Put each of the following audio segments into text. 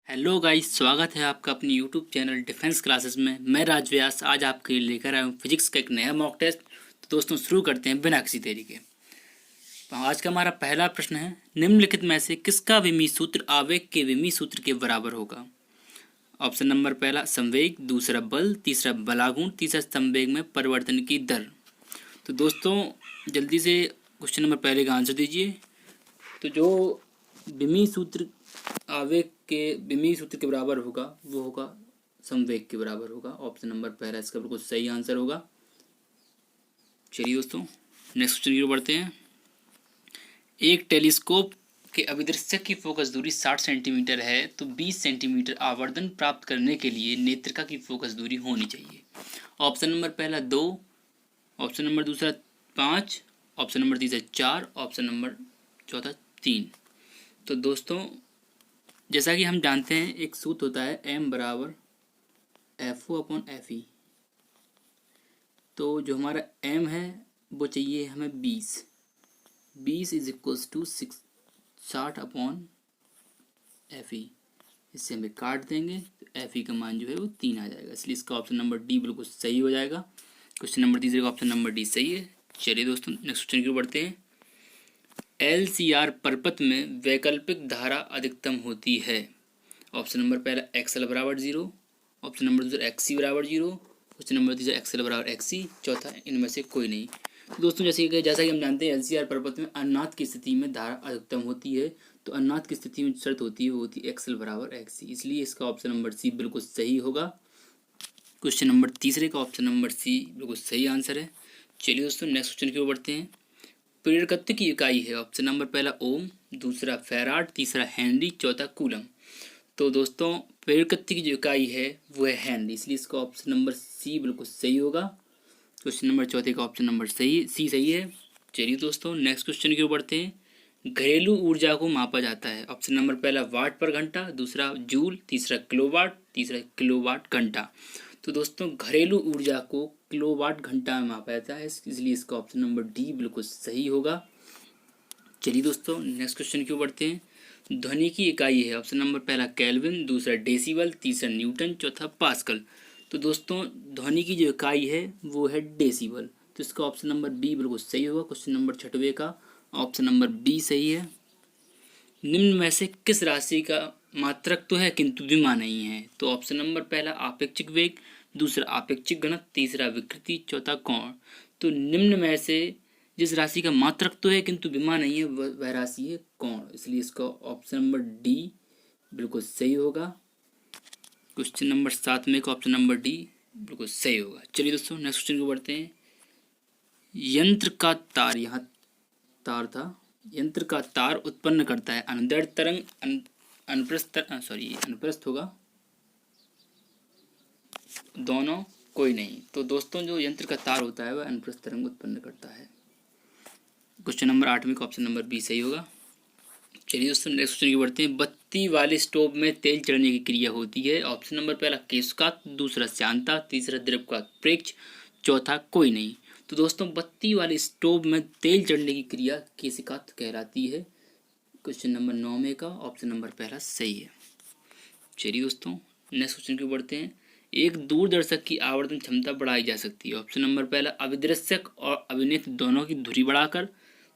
Hello guys, स्वागत है आपका अपनी यूट्यूब चैनल डिफेंस क्लासेस में। मैं राज व्यास आज आपके लिए लेकर आया हूँ फिजिक्स का एक नया मॉक टेस्ट। तो दोस्तों शुरू करते हैं बिना किसी देरी के। तो आज का हमारा पहला प्रश्न है, निम्नलिखित में से किसका विमीय सूत्र आवेग के विमीय सूत्र के बराबर होगा। ऑप्शन नंबर पहला संवेग, दूसरा बल, तीसरा बलागुण, तीसरा संवेग में परिवर्तन की दर। तो दोस्तों जल्दी से क्वेश्चन नंबर पहले का आंसर दीजिए। तो जो विमीय सूत्र आवेग के विमीय सूत्र के बराबर होगा वो होगा संवेग के बराबर होगा। ऑप्शन नंबर पहला इसका बिल्कुल सही आंसर होगा। चलिए दोस्तों नेक्स्ट क्वेश्चन की ओर बढ़ते हैं। एक टेलीस्कोप के अभिदृश्यक की फोकस दूरी 60 सेंटीमीटर है तो 20 सेंटीमीटर आवर्धन प्राप्त करने के लिए नेत्रिका की फोकस दूरी होनी चाहिए। ऑप्शन नंबर पहला 2, ऑप्शन नंबर दूसरा 5, ऑप्शन नंबर तीसरा 4, ऑप्शन नंबर चौथा 3। तो दोस्तों जैसा कि हम जानते हैं एक सूत्र होता है m बराबर FO अपॉन FE। तो जो हमारा m है वो चाहिए हमें 20 is equals to 60 upon FE। इससे हमें काट देंगे तो FE का मान जो है वो 3 आ जाएगा, इसलिए इसका ऑप्शन नंबर डी बिल्कुल सही हो जाएगा। क्वेश्चन नंबर तीसरे का ऑप्शन नंबर डी सही है। चलिए दोस्तों नेक्स्ट क्वेश्चन की ओर बढ़ते हैं। LCR परपथ में वैकल्पिक धारा अधिकतम होती है। ऑप्शन नंबर पहला XL बराबर 0, ऑप्शन नंबर दूसरा XC बराबर 0, क्वेश्चन नंबर तीसरा XL बराबर XC, चौथा इनमें से कोई नहीं। तो दोस्तों जैसा कि हम जानते हैं LCR परपथ में अनाथ की स्थिति में धारा अधिकतम होती है। तो अनाथ की स्थिति में शर्त होती है वो होती है XL बराबर XC, इसलिए इसका ऑप्शन नंबर सी बिल्कुल सही होगा। क्वेश्चन नंबर तीसरे का ऑप्शन नंबर सी बिल्कुल सही आंसर है। चलिए दोस्तों नेक्स्ट क्वेश्चन की ओर बढ़ते हैं। प्रेरकत्व की इकाई है ऑप्शन नंबर पहला ओम, दूसरा फैराड, तीसरा हेनरी, चौथा कूलम। तो दोस्तों प्रेरकत्व की जो इकाई है वो है हेनरी, इसलिए इसका ऑप्शन नंबर सी बिल्कुल सही होगा। क्वेश्चन नंबर चौथे का ऑप्शन नंबर सी सही है। चलिए दोस्तों नेक्स्ट क्वेश्चन की ओर बढ़ते हैं। घरेलू ऊर्जा को मापा जाता है। ऑप्शन नंबर पहला वाट पर घंटा, दूसरा जूल, तीसरा किलोवाट, तीसरा किलोवाट घंटा। तो दोस्तों घरेलू ऊर्जा को किलोवाट घंटा में मापा जाता है, इसलिए इसका ऑप्शन नंबर डी बिल्कुल सही होगा। चलिए दोस्तों नेक्स्ट क्वेश्चन की ओर बढ़ते हैं। ध्वनि की इकाई है ऑप्शन नंबर पहला केल्विन, दूसरा डेसिबल, तीसरा न्यूटन, चौथा पास्कल। तो दोस्तों ध्वनि की जो इकाई है वो है डेसिबल, तो इसका ऑप्शन नंबर बी बिल्कुल सही होगा। क्वेश्चन नंबर छठवें का ऑप्शन नंबर बी सही है। निम्न में से किस राशि का मात्रक तो है किंतु द्विमा नहीं है। तो ऑप्शन नंबर पहला आपेक्षिक वेग, दूसरा आपेक्षिक घनत्व, तीसरा विकृति, चौथा कोण। तो निम्न में से जिस राशि का मात्रक तो है किंतु विमा नहीं है वह राशि है कोण, इसलिए इसका ऑप्शन नंबर डी बिल्कुल सही होगा। क्वेश्चन नंबर 7 में का ऑप्शन नंबर डी बिल्कुल सही होगा। चलिए दोस्तों नेक्स्ट क्वेश्चन को बढ़ते हैं। यंत्र का तार, यहाँ तार था, यंत्र का तार उत्पन्न करता है अनुदैर्ध्य तरंग, अनुप्रस्थ होगा, दोनों कोई नहीं। तो दोस्तों जो यंत्र का तार होता है वह अनुप्रस्थ तरंग उत्पन्न करता है। क्वेश्चन नंबर 8 में का ऑप्शन नंबर बी सही होगा। चलिए दोस्तों नेक्स्ट क्वेश्चन की बढ़ते हैं। बत्ती वाले स्टोव में तेल चढ़ने की क्रिया होती है। ऑप्शन नंबर पहला केशकात, दूसरा श्यानता, तीसरा द्रवकात प्रेक्ष, चौथा कोई नहीं। तो दोस्तों बत्ती वाले स्टोव में तेल चढ़ने की क्रिया केशिकात कहलाती है। क्वेश्चन नंबर 9 में का ऑप्शन नंबर पहला सही है। चलिए दोस्तों नेक्स्ट क्वेश्चन की बढ़ते हैं। एक दूरदर्शक की आवर्धन क्षमता बढ़ाई जा सकती है। ऑप्शन नंबर पहला अभिदृश्यक और अभिनेत्र दोनों की धुरी बढ़ाकर,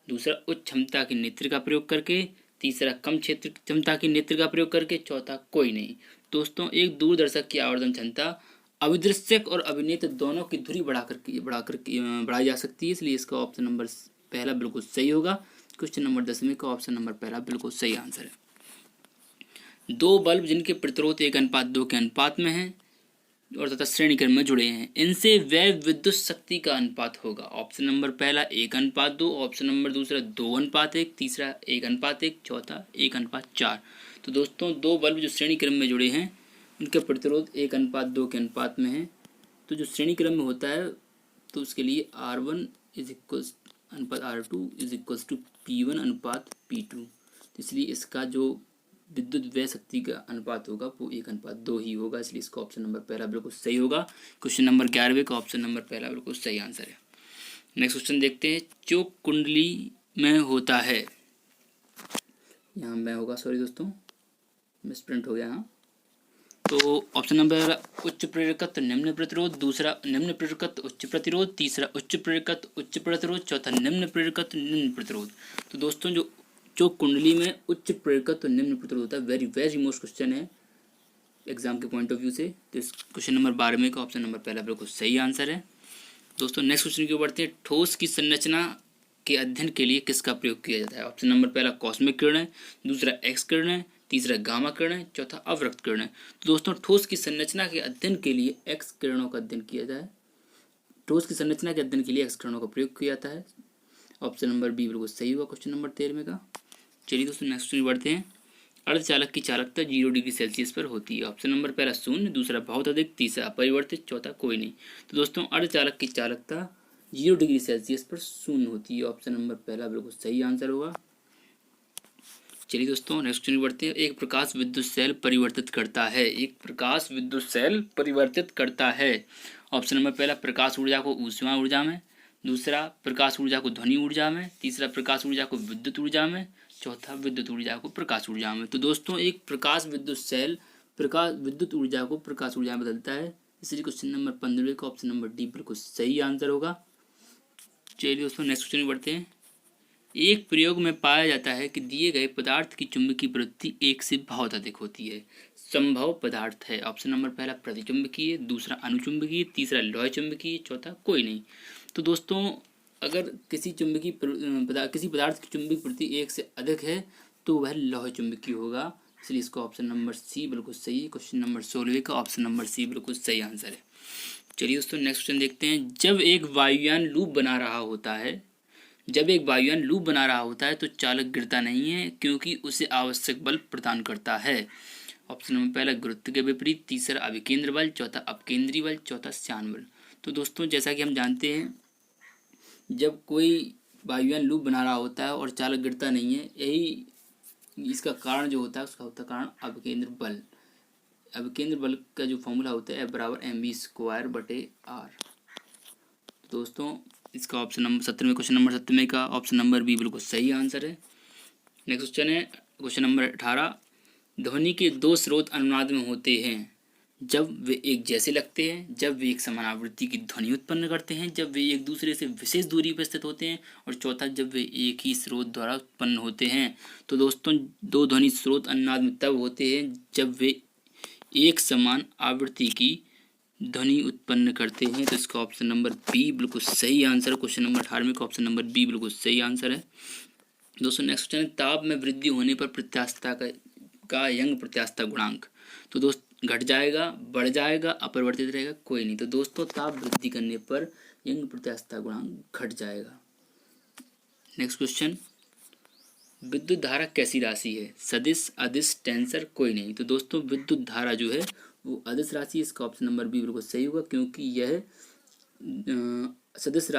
दूसरा उच्च क्षमता की नेत्र का प्रयोग करके, तीसरा कम क्षेत्र क्षमता की नेत्र का प्रयोग करके, चौथा कोई नहीं। दोस्तों एक दूरदर्शक की आवर्धन क्षमता अभिदृश्यक और अभिनेत्र दोनों की धुरी बढ़ाई जा सकती है, इसलिए इसका ऑप्शन नंबर पहला बिल्कुल सही होगा। क्वेश्चन नंबर 10 में का ऑप्शन नंबर पहला बिल्कुल सही आंसर है। दो बल्ब जिनके प्रतिरोध 1:2 के अनुपात में है और तथा श्रेणी क्रम में जुड़े हैं, इनसे व्यय विद्युत शक्ति का अनुपात होगा। ऑप्शन नंबर पहला 1:2, ऑप्शन नंबर दूसरा 2:1, तीसरा 1:1, चौथा 1:4। तो दोस्तों दो बल्ब जो श्रेणी क्रम में जुड़े हैं उनका प्रतिरोध 1:2 के अनुपात में है। तो जो श्रेणी क्रम में होता है तो उसके लिए R1 इज इक्वल्स अनुपात R2 is equals to P1 अनुपात P2। तो इसलिए इसका जो विद्युत व्यय शक्ति का अनुपात होगा वो 1:2 ही होगा, इसलिए इसका ऑप्शन नंबर पहला बिल्कुल सही होगा। क्वेश्चन नंबर 11 का ऑप्शन नंबर पहला बिल्कुल सही आंसर है। नेक्स्ट क्वेश्चन देखते हैं। जो कुंडली में होता है, यहाँ में होगा, सॉरी दोस्तों मिसप्रिंट हो गया यहाँ, तो ऑप्शन नंबर उच्च प्रेरकत्व निम्न प्रतिरोध, दूसरा निम्न प्रेरकत्व उच्च प्रतिरोध, तीसरा उच्च प्रेरकत्व उच्च प्रतिरोध, चौथा निम्न प्रेरकत्व निम्न प्रतिरोध। तो दोस्तों जो कुंडली में उच्च प्रेरकत्व निम्न प्रतिरोध होता है, वेरी वेरी मोस्ट क्वेश्चन है एग्जाम के पॉइंट ऑफ व्यू से। तो इस क्वेश्चन नंबर 12 का ऑप्शन नंबर पहला बिल्कुल सही आंसर है। दोस्तों नेक्स्ट क्वेश्चन की ओर बढ़ते हैं। ठोस की संरचना के अध्ययन के लिए किसका प्रयोग किया जाता है? ऑप्शन नंबर पहला कॉस्मिक किरण है, दूसरा एक्स किरण है, तीसरा गामा किरण है, चौथा अवरक्त किरण है। तो दोस्तों ठोस की संरचना के अध्ययन के लिए एक्स किरणों का अध्ययन किया जाता है। ठोस की संरचना के अध्ययन के लिए एक्स किरणों का प्रयोग किया जाता है। ऑप्शन नंबर बी बिल्कुल सही हुआ क्वेश्चन नंबर 13 का। चलिए दोस्तों नेक्स्ट क्वेश्चन बढ़ते हैं। अर्धचालक की चालकता 0 डिग्री सेल्सियस पर होती है। ऑप्शन नंबर पहला शून्य, दूसरा बहुत अधिक, तीसरा अपरिवर्तित, चौथा कोई नहीं। तो दोस्तों अर्धचालक की चालकता 0 डिग्री सेल्सियस पर शून्य होती है। ऑप्शन नंबर पहला बिल्कुल सही आंसर होगा। चलिए दोस्तों नेक्स्ट क्वेश्चन बढ़ते हैं। एक प्रकाश विद्युत सेल परिवर्तित करता है। एक प्रकाश विद्युत सेल परिवर्तित करता है। ऑप्शन नंबर पहला प्रकाश ऊर्जा को ऊष्मा ऊर्जा में, दूसरा प्रकाश ऊर्जा को ध्वनि ऊर्जा में, तीसरा प्रकाश ऊर्जा को विद्युत ऊर्जा में, चौथा विद्युत ऊर्जा को प्रकाश ऊर्जा में। तो दोस्तों एक प्रकाश विद्युत सेल प्रकाश विद्युत ऊर्जा को प्रकाश ऊर्जा में बदलता है, इसलिए क्वेश्चन नंबर 15 का ऑप्शन नंबर डी बिल्कुल सही आंसर होगा। चलिए दोस्तों नेक्स्ट क्वेश्चन बढ़ते हैं। एक प्रयोग में पाया जाता है कि दिए गए पदार्थ की चुंबकीय प्रवृत्ति एक से बहुत अधिक होती है। संभव पदार्थ है। ऑप्शन नंबर पहला प्रतिचुंबकीय, दूसरा अनुचुंबकीय, तीसरा लौह चुंबकीय, चौथा कोई नहीं। तो दोस्तों अगर किसी पदार्थ की चुंबकीय प्रवृत्ति एक से अधिक है तो वह लौह चुंबकीय होगा, इसलिए इसका ऑप्शन नंबर सी बिल्कुल सही है। क्वेश्चन नंबर 16 का ऑप्शन नंबर सी बिल्कुल सही आंसर है। चलिए दोस्तों नेक्स्ट क्वेश्चन देखते हैं। जब एक वायुयान लूप बना रहा होता है तो चालक गिरता नहीं है क्योंकि उसे आवश्यक बल प्रदान करता है। ऑप्शन नंबर पहला गुरुत्व के विपरीत, तीसरा अभिकेंद्र बल, चौथा अपकेंद्री बल, चौथा श्यान बल। तो दोस्तों जैसा कि हम जानते हैं जब कोई वायुयान लूप बना रहा होता है और चालक गिरता नहीं है, यही इसका कारण जो होता है उसका होता है कारण अभिकेंद्र बल। अभिकेंद्र बल का जो फॉर्मूला होता है F=mv²/r। दोस्तों इसका ऑप्शन नंबर 17 क्वेश्चन नंबर 17 का ऑप्शन नंबर बी बिल्कुल सही आंसर है। नेक्स्ट क्वेश्चन है क्वेश्चन नंबर 18। ध्वनि के दो स्रोत अनुनाद में होते हैं जब वे एक जैसे लगते हैं, जब वे एक समान आवृत्ति की ध्वनि उत्पन्न करते हैं, जब वे एक दूसरे से विशेष दूरी पर स्थित होते हैं, और चौथा जब वे एक ही स्रोत द्वारा उत्पन्न होते हैं। तो दोस्तों दो ध्वनि स्रोत अनुनाद में तब होते हैं जब वे एक समान आवृत्ति की ध्वनि उत्पन्न करते हैं। तो इसका ऑप्शन नंबर बी बिल्कुल सही आंसर है। क्वेश्चन नंबर 18 का ऑप्शन नंबर बी बिल्कुल सही आंसर है। दोस्तों नेक्स्ट क्वेश्चन है ताप में वृद्धि होने पर प्रत्यास्थता का यंग प्रत्यास्थता गुणांक। तो दोस्त घट जाएगा, बढ़ जाएगा, अपरिवर्तित रहेगा, कोई नहीं। तो दोस्तों ताप वृद्धि करने पर यंग प्रत्यास्थता गुणांक घट जाएगा। नेक्स्ट क्वेश्चन, विद्युत धारा कैसी राशि है? सदिश, अदिश, टेंसर, कोई नहीं। तो दोस्तों विद्युत धारा जो है वो अदिश राशि, इसका ऑप्शन नंबर बी बिल्कुल सही होगा क्योंकि यह सदिश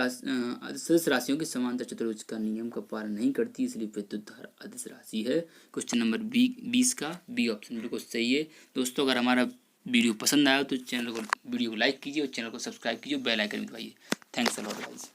राशियों की समांतर चतुर्भुज का नियम का पालन नहीं करती, इसलिए विद्युत धारा अदिश राशि है। क्वेश्चन नंबर 20 का बी ऑप्शन बिल्कुल सही है। दोस्तों अगर हमारा वीडियो पसंद आया तो वीडियो को लाइक कीजिए और चैनल को सब्सक्राइब कीजिए, बेल आइकन दबाइए। Thanks a lot guys.